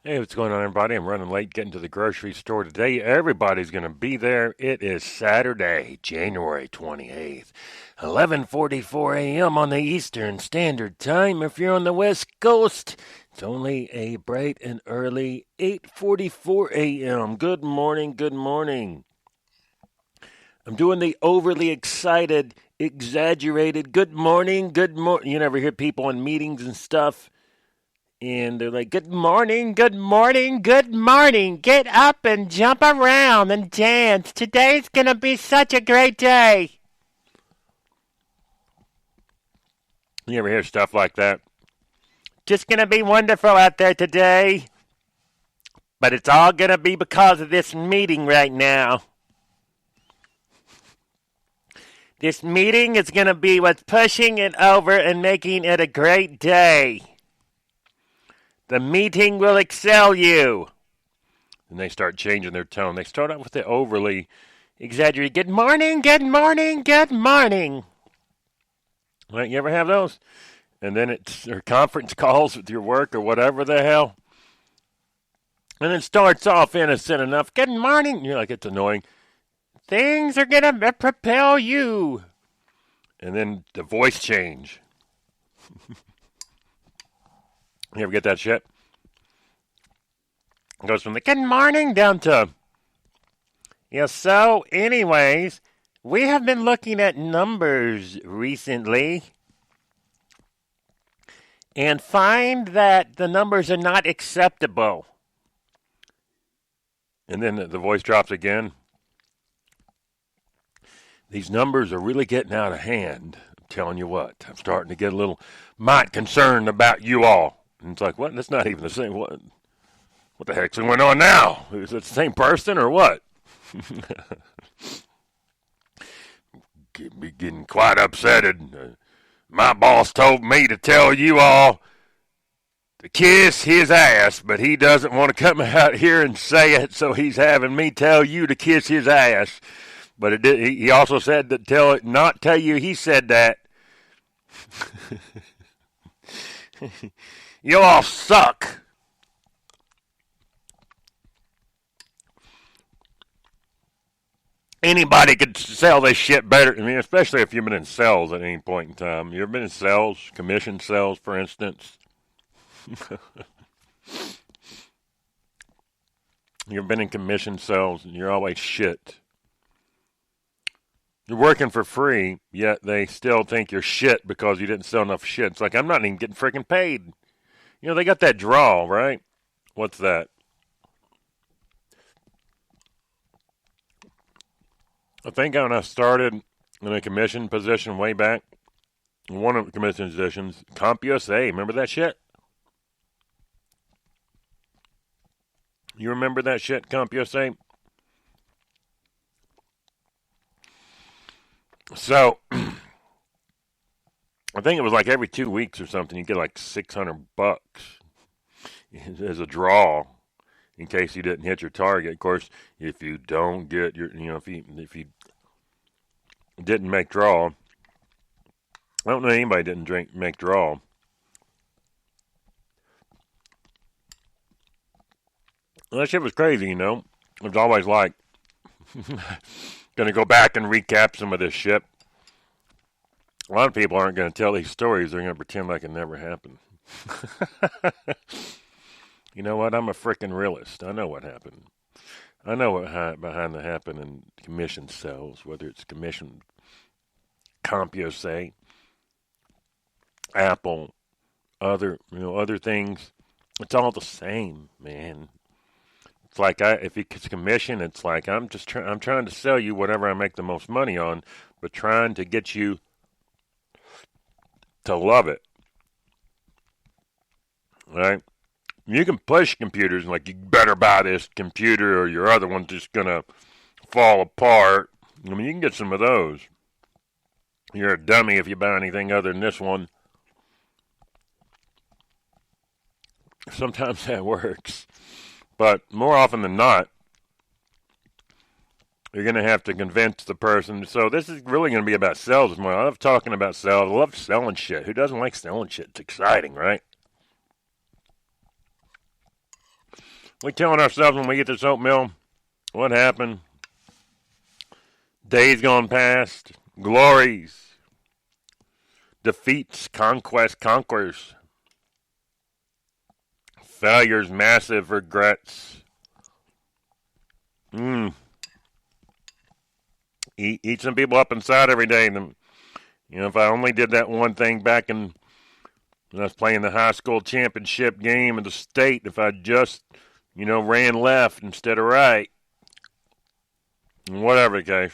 Hey, what's going on, everybody? I'm running late getting to the grocery store today. Everybody's going to be there. It is Saturday, January 28th, 11:44 a.m. on the Eastern Standard Time. If you're on the West Coast, it's only a bright and early 8:44 a.m. Good morning, good morning. I'm doing the overly excited, exaggerated good morning, good morning. You never hear people in meetings and stuff and they're like, good morning, good morning, good morning. Get up and jump around and dance. Today's going to be such a great day. You ever hear stuff like that? Just going to be wonderful out there today. But it's all going to be because of this meeting right now. This meeting is going to be what's pushing it over and making it a great day. The meeting will excel you. And they start changing their tone. They start out with the overly exaggerated, good morning, good morning, good morning. Right, you ever have those? And then it's or conference calls with your work or whatever the hell. And it starts off innocent enough. Good morning. You're like, it's annoying. Things are going to propel you. And then the voice change. You ever get that shit? It goes from the good morning down to, yeah, so anyways, we have been looking at numbers recently and find that the numbers are not acceptable. And then the voice drops again. These numbers are really getting out of hand. I'm telling you what, I'm starting to get a little might concerned about you all. And it's like, what? That's not even the same. What the heck's going on now? Is it the same person or what? Be getting quite upset. My boss told me to tell you all to kiss his ass, but he doesn't want to come out here and say it, so he's having me tell you to kiss his ass. But he also said to not tell you he said that. You all suck. Anybody could sell this shit better. I mean, especially if you've been in sales at any point in time. You ever been in sales, commission sales, for instance? You've been in commission sales and you're always shit. You're working for free, yet they still think you're shit because you didn't sell enough shit. It's like, I'm not even getting freaking paid. You know, they got that draw, right? What's that? I think when I started in a commission position way back, one of the commission positions, CompUSA, remember that shit? You remember that shit, CompUSA? So, I think it was like every 2 weeks or something, you get like $600 as a draw in case you didn't hit your target. Of course, if you don't get your, if you didn't make draw, I don't know anybody didn't make draw. Well, that shit was crazy, you know. It was always like, going to go back and recap some of this shit. A lot of people aren't going to tell these stories. They're going to pretend like it never happened. You know what? I'm a freaking realist. I know what happened. I know what behind the happen in commission sales, whether it's commission, CompUSA, Apple, other things. It's all the same, man. It's like if it's commission, it's like I'm trying to sell you whatever I make the most money on, but trying to get you to love it. Right? You can push computers like you better buy this computer or your other one's just gonna fall apart. I mean, you can get some of those. You're a dummy if you buy anything other than this one. Sometimes that works. But more often than not, you're going to have to convince the person. So this is really going to be about sales. I love talking about sales. I love selling shit. Who doesn't like selling shit? It's exciting, right? We're telling ourselves when we get this oatmeal, what happened? Days gone past, glories, defeats, conquest, conquers, failures, massive regrets. Eat some people up inside every day. If I only did that one thing back when I was playing the high school championship game in the state, if I just, ran left instead of right, whatever the case,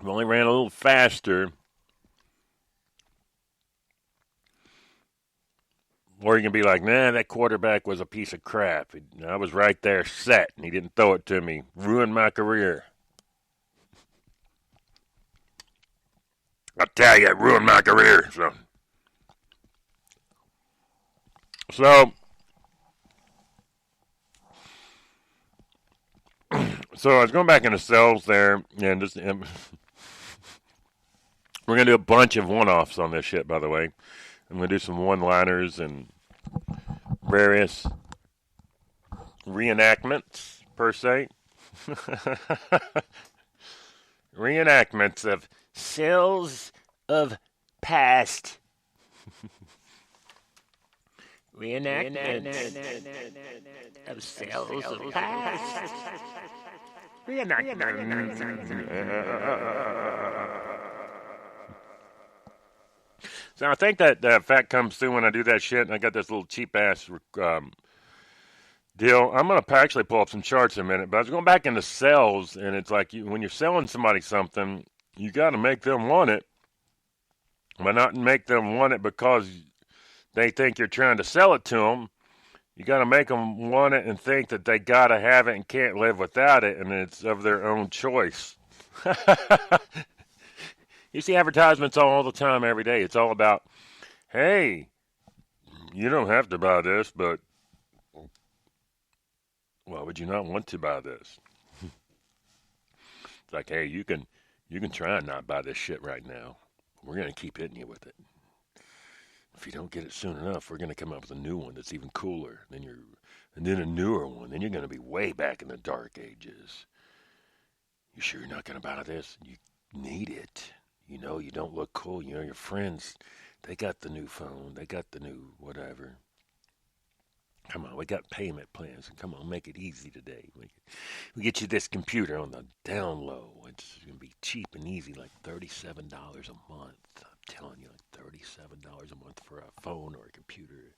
if I only ran a little faster, or you can be like, nah, that quarterback was a piece of crap. I was right there set, and he didn't throw it to me. Ruined my career. I tell you, it ruined my career. So I was going back into cells there, and we're going to do a bunch of one-offs on this shit, by the way. I'm going to do some one-liners and various reenactments, per se. Reenactments of cells of past. Reenactments of cells of past. So I think that fact comes through when I do that shit, and I got this little cheap-ass deal. I'm going to actually pull up some charts in a minute, but I was going back into sales, and it's like when you're selling somebody something, you got to make them want it, but not make them want it because they think you're trying to sell it to them. You got to make them want it and think that they got to have it and can't live without it, and it's of their own choice. You see advertisements all the time, every day. It's all about, hey, you don't have to buy this, but why would you not want to buy this? It's like, hey, you can try and not buy this shit right now. We're going to keep hitting you with it. If you don't get it soon enough, we're going to come up with a new one that's even cooler. And then a newer one. Then you're going to be way back in the dark ages. You sure you're not going to buy this? You need it. You don't look cool. Your friends, they got the new phone. They got the new whatever. Come on, we got payment plans. Come on, make it easy today. We get you this computer on the down low. It's going to be cheap and easy, like $37 a month. I'm telling you, like $37 a month for a phone or a computer.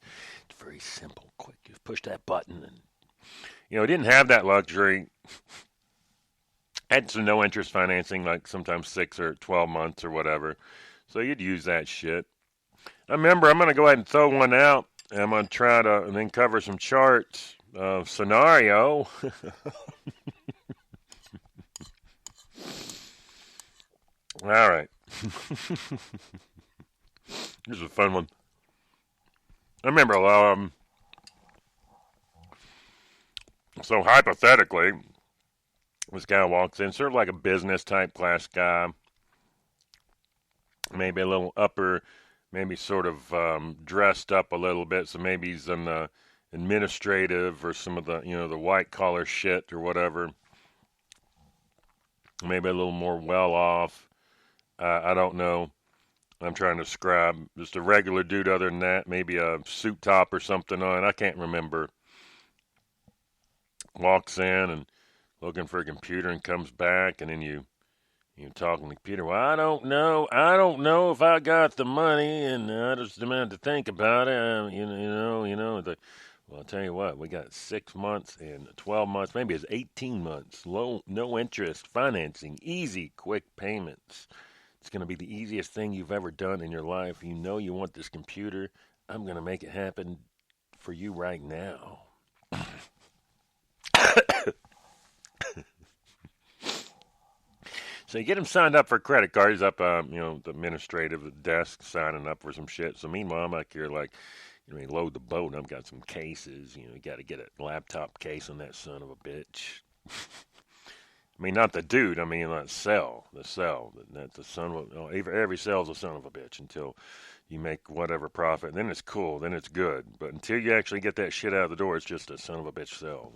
It's very simple, quick. Just push that button and, didn't have that luxury. Had some no interest financing, like sometimes 6 or 12 months or whatever. So you'd use that shit. I remember I'm going to go ahead and throw one out. And I'm going to try to and then cover some charts of scenario. All right. This is a fun one. I remember a lot of them. So hypothetically, this guy walks in, sort of like a business type class guy, maybe a little upper, maybe sort of dressed up a little bit, so maybe he's in the administrative or some of the, the white collar shit or whatever. Maybe a little more well off. I don't know. I'm trying to describe just a regular dude other than that, maybe a suit top or something on. I can't remember. Walks in and looking for a computer and comes back, and then you talking to the computer. Well, I don't know if I got the money, and I just demand to think about it. Well, I'll tell you what, we got 6 months and 12 months, maybe it's 18 months, low, no interest financing, easy, quick payments. It's going to be the easiest thing you've ever done in your life. You want this computer. I'm going to make it happen for you right now. So you get him signed up for a credit card. He's up, the administrative desk signing up for some shit. So meanwhile, I'm back here load the boat. I've got some cases. You got to get a laptop case on that son of a bitch. I mean, not the dude. I mean, the cell. That's the son of every cell's a son of a bitch until you make whatever profit. Then it's cool. Then it's good. But until you actually get that shit out of the door, it's just a son of a bitch sell.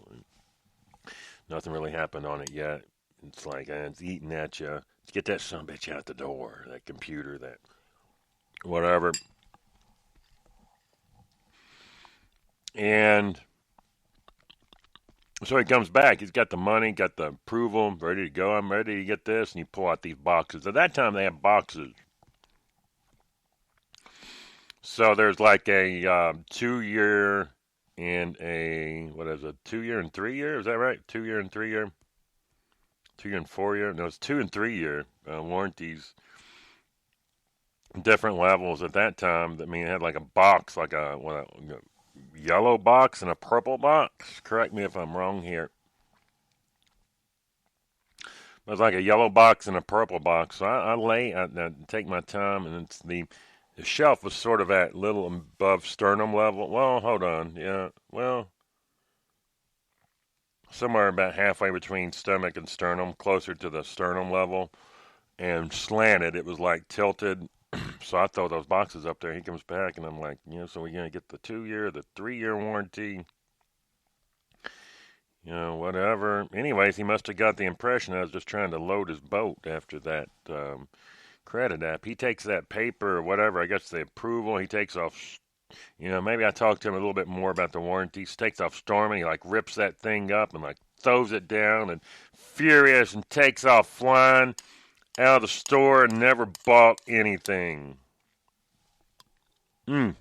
Nothing really happened on it yet. It's like it's eating at you. Let's get that son of a bitch out the door. That computer, that whatever. And so he comes back. He's got the money, got the approval, ready to go. I'm ready to get this. And you pull out these boxes. At that time, they had boxes. So there's like a 2 year and a, what is it, 2 year and 3 year? Is that right? 2 year and 3 year? 2 year and 4 year? No, it's 2 and 3 year warranties. Different levels at that time. I mean, it had like a box, like a yellow box and a purple box. Correct me if I'm wrong here. It was like a yellow box and a purple box. So I take my time, and it's the shelf was sort of at little above sternum level. Well, hold on. Yeah, well, somewhere about halfway between stomach and sternum, closer to the sternum level, and slanted. It was like tilted. So I throw those boxes up there. He comes back, and I'm like, so we're going to get the 2 year, the 3 year warranty, whatever. Anyways, he must have got the impression I was just trying to load his boat after that credit app. He takes that paper or whatever, I guess the approval, he takes off, maybe I talked to him a little bit more about the warranties, takes off storming, he like rips that thing up and like throws it down and furious and takes off flying out of the store and never bought anything. Only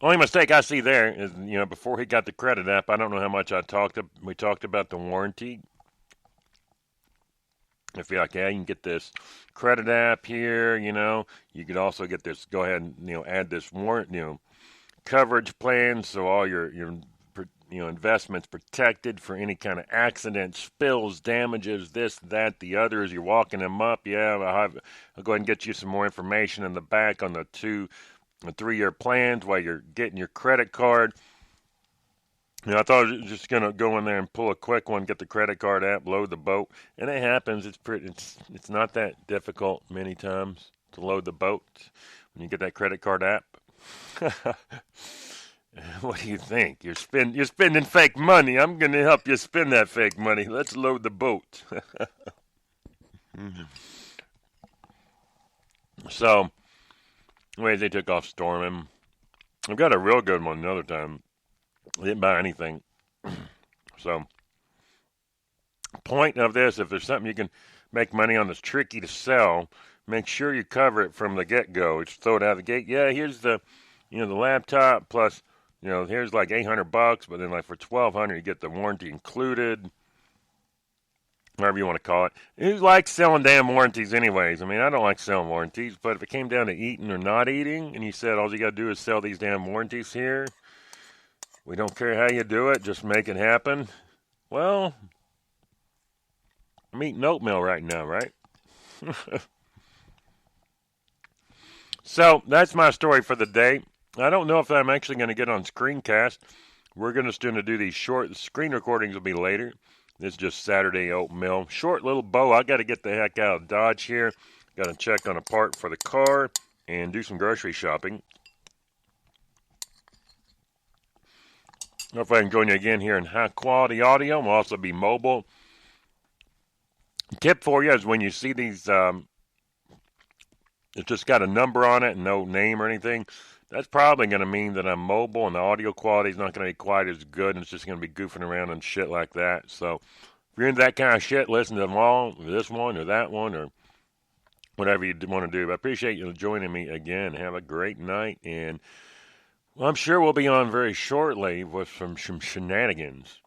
mistake I see there is, before he got the credit app, I don't know how much we talked about the warranty. If you're like, yeah, you can get this credit app here, you could also get this, go ahead and, add this warrant, coverage plan so all your investments protected for any kind of accident, spills, damages, this, that, the other, as you're walking them up. Yeah, I'll go ahead and get you some more information in the back on the 3 year plans while you're getting your credit card. I thought I was just gonna go in there and pull a quick one, get the credit card app, load the boat, and it happens. It's not that difficult many times to load the boat when you get that credit card app. What do you think? You're spending fake money. I'm gonna help you spend that fake money. Let's load the boat. So, anyways, they took off storming. I've got a real good one another time. I didn't buy anything. So, point of this, if there's something you can make money on that's tricky to sell, make sure you cover it from the get-go. Just throw it out of the gate. Yeah, here's the laptop plus, here's like $800, but then like for $1,200 you get the warranty included. Whatever you want to call it. Who likes selling damn warranties anyways? I mean, I don't like selling warranties, but if it came down to eating or not eating, and you said all you got to do is sell these damn warranties here, we don't care how you do it, just make it happen. Well, I'm eating oatmeal right now, right? So, that's my story for the day. I don't know if I'm actually going to get on screencast. We're going to do these short screen recordings will be later. This is just Saturday oatmeal. Short little bow. I got to get the heck out of Dodge here. Got to check on a part for the car and do some grocery shopping. Hopefully I can join you again here in high quality audio. We'll also be mobile. Tip for you is when you see these, it's just got a number on it and no name or anything. That's probably going to mean that I'm mobile and the audio quality is not going to be quite as good, and it's just going to be goofing around and shit like that. So if you're into that kind of shit, listen to them all, this one or that one or whatever you want to do. But I appreciate you joining me again. Have a great night, and I'm sure we'll be on very shortly with some shenanigans.